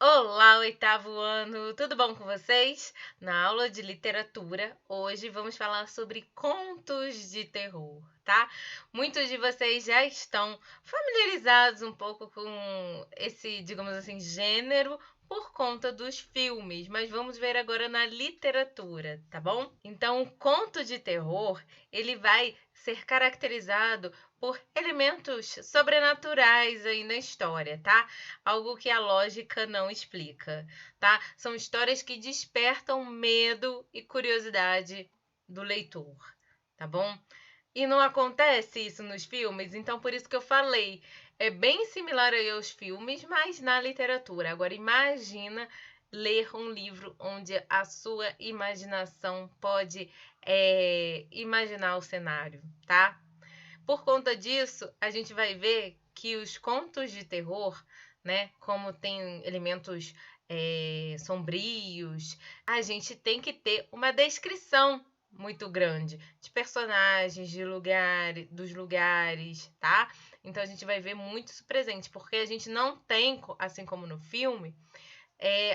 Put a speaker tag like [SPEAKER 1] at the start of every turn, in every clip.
[SPEAKER 1] Olá, oitavo ano! Tudo bom com vocês? Na aula de literatura, hoje vamos falar sobre contos de terror, tá? Muitos de vocês já estão familiarizados um pouco com esse, digamos assim, gênero por conta dos filmes, mas vamos ver agora na literatura, tá bom? Então, o conto de terror, ele vai ser caracterizado por elementos sobrenaturais aí na história, tá? Algo que a lógica não explica, tá? São histórias que despertam medo e curiosidade do leitor, tá bom? E não acontece isso nos filmes, então por isso que eu falei, é bem similar aí aos filmes, mas na literatura. Agora imagina ler um livro onde a sua imaginação pode imaginar o cenário, tá? Por conta disso, a gente vai ver que os contos de terror, né, como tem elementos sombrios, a gente tem que ter uma descrição muito grande de personagens, dos lugares, tá? Então a gente vai ver muito isso presente, porque a gente não tem, assim como no filme,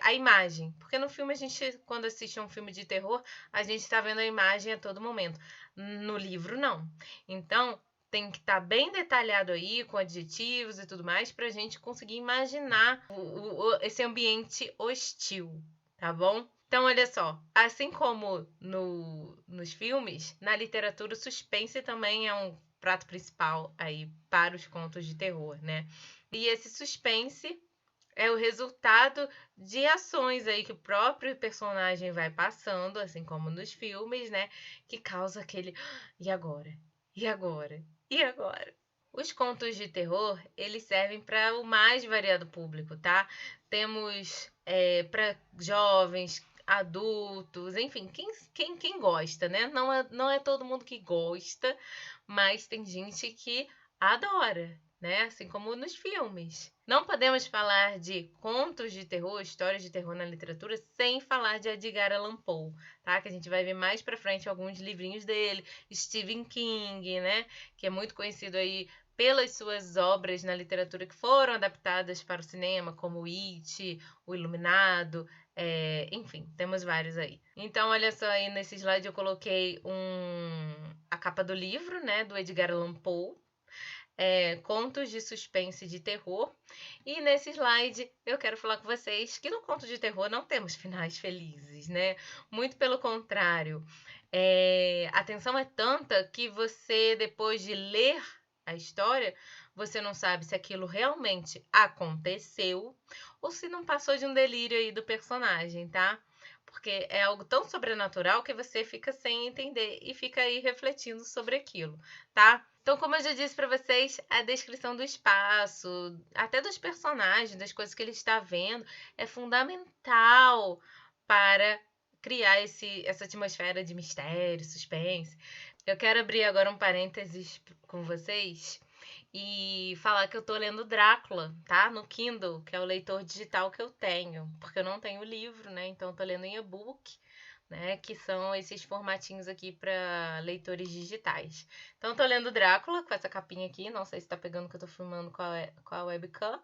[SPEAKER 1] a imagem. Porque no filme a gente, quando assiste a um filme de terror, a gente está vendo a imagem a todo momento. No livro, não. Então, tem que estar bem detalhado aí, com adjetivos e tudo mais, para a gente conseguir imaginar esse ambiente hostil, tá bom? Então, olha só, assim como nos filmes, na literatura, o suspense também é um prato principal aí para os contos de terror, né? E esse suspense é o resultado de ações aí que o próprio personagem vai passando, assim como nos filmes, né? Que causa aquele e agora? E agora? E agora? Os contos de terror, eles servem para o mais variado público, tá? Temos para jovens, adultos, enfim, quem gosta, né? Não é todo mundo que gosta, mas tem gente que adora, né? Assim como nos filmes. Não podemos falar de contos de terror, histórias de terror na literatura, sem falar de Edgar Allan Poe, tá? Que a gente vai ver mais pra frente alguns livrinhos dele, Stephen King, né? Que é muito conhecido aí pelas suas obras na literatura que foram adaptadas para o cinema, como It, O Iluminado, enfim, temos vários aí. Então, olha só, aí nesse slide eu coloquei a capa do livro, né, do Edgar Allan Poe, contos de suspense e de terror. E nesse slide eu quero falar com vocês que no conto de terror não temos finais felizes, né? Muito pelo contrário. A tensão é tanta que você, depois de ler a história, você não sabe se aquilo realmente aconteceu ou se não passou de um delírio aí do personagem, tá? Porque é algo tão sobrenatural que você fica sem entender e fica aí refletindo sobre aquilo, tá? Então, como eu já disse para vocês, a descrição do espaço, até dos personagens, das coisas que ele está vendo, é fundamental para criar essa atmosfera de mistério, suspense. Eu quero abrir agora um parênteses com vocês e falar que eu tô lendo Drácula, tá? No Kindle, que é o leitor digital que eu tenho, porque eu não tenho livro, né? Então eu tô lendo em e-book, né? Que são esses formatinhos aqui para leitores digitais. Então eu tô lendo Drácula com essa capinha aqui, não sei se tá pegando que eu tô filmando com a webcam.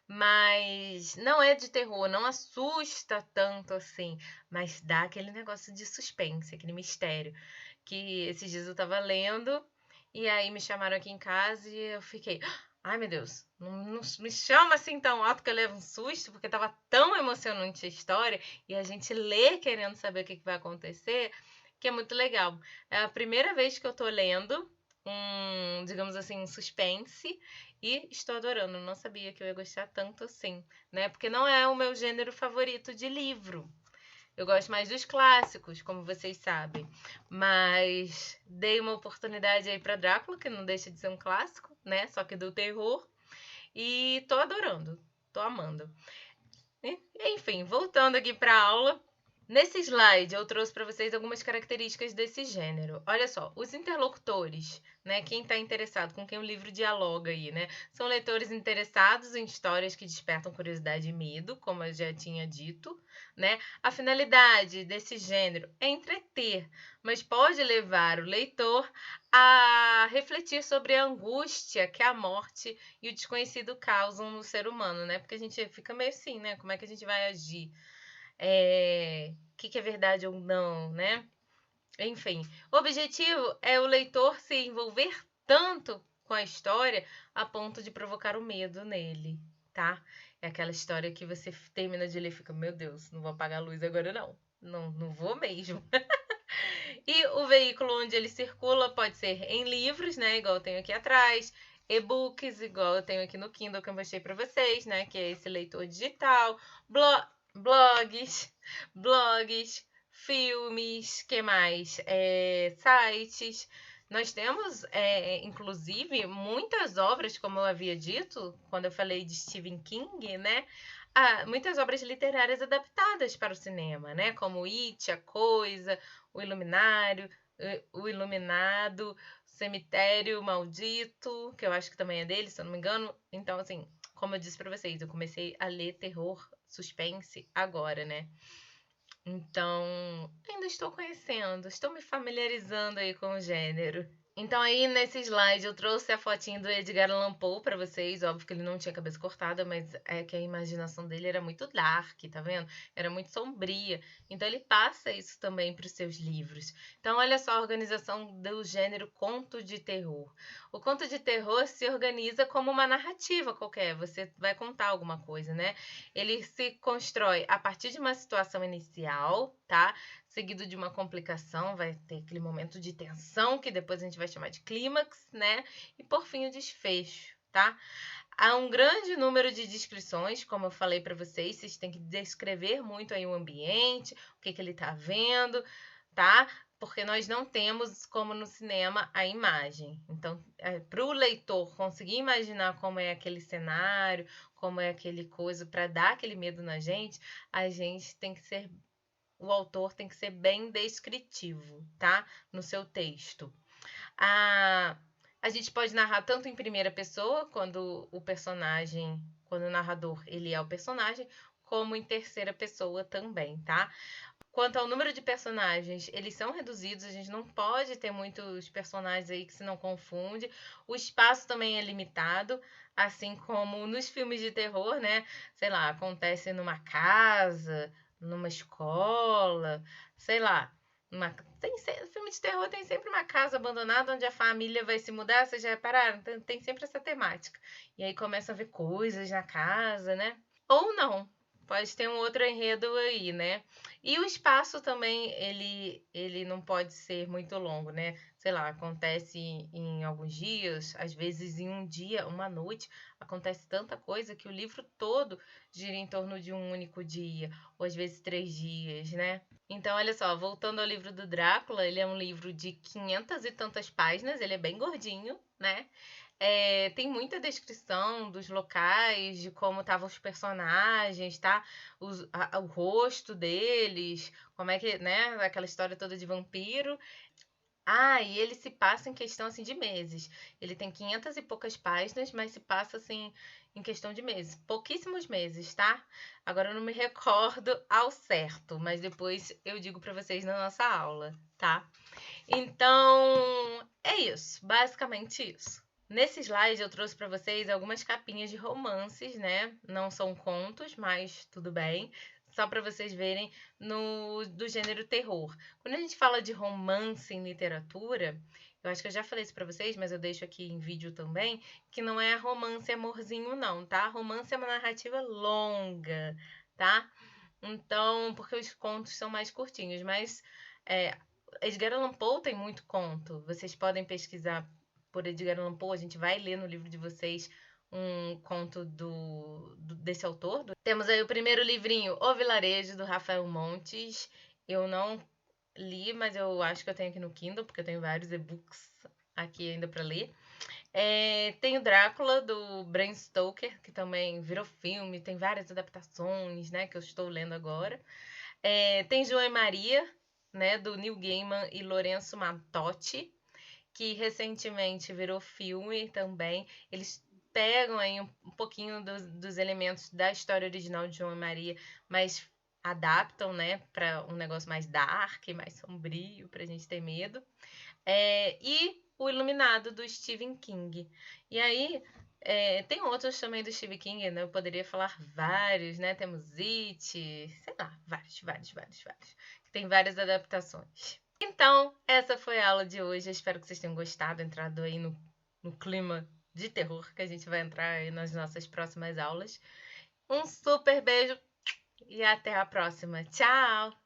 [SPEAKER 1] Mas não é de terror, não assusta tanto assim, mas dá aquele negócio de suspense, aquele mistério. Que esses dias eu tava lendo e aí me chamaram aqui em casa e eu fiquei, ai meu Deus, não me chama assim tão alto que eu levo um susto, porque tava tão emocionante a história e a gente lê querendo saber o que vai acontecer, que é muito legal. É a primeira vez que eu tô lendo digamos assim, um suspense e estou adorando. Não sabia que eu ia gostar tanto assim, né? Porque não é o meu gênero favorito de livro. Eu gosto mais dos clássicos, como vocês sabem. Mas dei uma oportunidade aí para Drácula, que não deixa de ser um clássico, né? Só que do terror. E tô adorando, tô amando. Enfim, voltando aqui para a aula. Nesse slide, eu trouxe para vocês algumas características desse gênero. Olha só, os interlocutores, né? Quem está interessado, com quem o livro dialoga aí, né? São leitores interessados em histórias que despertam curiosidade e medo, como eu já tinha dito, né? A finalidade desse gênero é entreter, mas pode levar o leitor a refletir sobre a angústia que a morte e o desconhecido causam no ser humano, né? Porque a gente fica meio assim, né? Como é que a gente vai agir? Que é verdade ou não, né? Enfim, o objetivo é o leitor se envolver tanto com a história a ponto de provocar o medo nele, tá? É aquela história que você termina de ler e fica, meu Deus, não vou apagar a luz agora não. Não vou mesmo. E o veículo onde ele circula pode ser em livros, né? Igual eu tenho aqui atrás, e-books, igual eu tenho aqui no Kindle que eu mostrei para vocês, né? Que é esse leitor digital, blogs, filmes, que mais? Sites. Nós temos, inclusive, muitas obras, como eu havia dito, quando eu falei de Stephen King, né? Muitas obras literárias adaptadas para o cinema, né? Como It, A Coisa, O Iluminário, O Iluminado, Cemitério Maldito, que eu acho que também é dele, se eu não me engano. Então, assim, como eu disse para vocês, eu comecei a ler terror, suspense agora, né? Então, ainda estou conhecendo, estou me familiarizando aí com o gênero. Então aí nesse slide eu trouxe a fotinho do Edgar Allan Poe para vocês, óbvio que ele não tinha cabeça cortada, mas é que a imaginação dele era muito dark, tá vendo? Era muito sombria. Então ele passa isso também para os seus livros. Então olha só a organização do gênero conto de terror. O conto de terror se organiza como uma narrativa qualquer, você vai contar alguma coisa, né? Ele se constrói a partir de uma situação inicial, tá? Seguido de uma complicação, vai ter aquele momento de tensão, que depois a gente vai chamar de clímax, né? E por fim o desfecho, tá? Há um grande número de descrições, como eu falei para vocês têm que descrever muito aí o ambiente, o que ele tá vendo, tá? Porque nós não temos, como no cinema, a imagem. Então, para o leitor conseguir imaginar como é aquele cenário, como é aquele coisa, para dar aquele medo na gente, a gente tem que ser o autor tem que ser bem descritivo, tá? No seu texto. A gente pode narrar tanto em primeira pessoa, quando o narrador ele é o personagem, como em terceira pessoa também, tá? Quanto ao número de personagens, eles são reduzidos, a gente não pode ter muitos personagens aí que se não confunde. O espaço também é limitado, assim como nos filmes de terror, né? Sei lá, acontece numa casa, numa escola, sei lá. Filme de terror tem sempre uma casa abandonada onde a família vai se mudar, vocês já repararam? Tem sempre essa temática. E aí começa a ver coisas na casa, né? Ou não, pode ter um outro enredo aí, né? E o espaço também, ele não pode ser muito longo, né? Sei lá, acontece em alguns dias, às vezes em um dia, uma noite, acontece tanta coisa que o livro todo gira em torno de um único dia, ou às vezes 3 dias, né? Então, olha só, voltando ao livro do Drácula, ele é um livro de 500 e tantas páginas, ele é bem gordinho, né? Tem muita descrição dos locais, de como estavam os personagens, tá? O rosto deles, como é que, né? Aquela história toda de vampiro. E ele se passa em questão, assim, de meses. Ele tem 500 e poucas páginas, mas se passa, assim, em questão de meses. Pouquíssimos meses, tá? Agora eu não me recordo ao certo, mas depois eu digo para vocês na nossa aula, tá? Então, é isso. Basicamente isso. Nesse slide eu trouxe para vocês algumas capinhas de romances, né? Não são contos, mas tudo bem. Só para vocês verem do gênero terror. Quando a gente fala de romance em literatura, eu acho que eu já falei isso para vocês, mas eu deixo aqui em vídeo também, que não é romance amorzinho não, tá? Romance é uma narrativa longa, tá? Então, porque os contos são mais curtinhos, mas Edgar Allan Poe tem muito conto. Vocês podem pesquisar por Edgar Allan Poe, a gente vai ler no livro de vocês um conto desse autor. Temos aí o primeiro livrinho, O Vilarejo, do Rafael Montes. Eu não li, mas eu acho que eu tenho aqui no Kindle, porque eu tenho vários e-books aqui ainda para ler. Tem o Drácula, do Bram Stoker, que também virou filme, tem várias adaptações, né, que eu estou lendo agora. Tem João e Maria, né, do Neil Gaiman e Lorenzo Mattotti, que recentemente virou filme também. Eles pegam aí um pouquinho dos elementos da história original de João e Maria, mas adaptam, né, para um negócio mais dark, mais sombrio, pra gente ter medo. E o Iluminado, do Stephen King. E aí, tem outros também do Stephen King, né? Eu poderia falar vários, né? Temos It, sei lá, vários. Que tem várias adaptações. Então, essa foi a aula de hoje. Eu espero que vocês tenham gostado, entrado aí no clima de terror que a gente vai entrar aí nas nossas próximas aulas. Um super beijo e até a próxima. Tchau!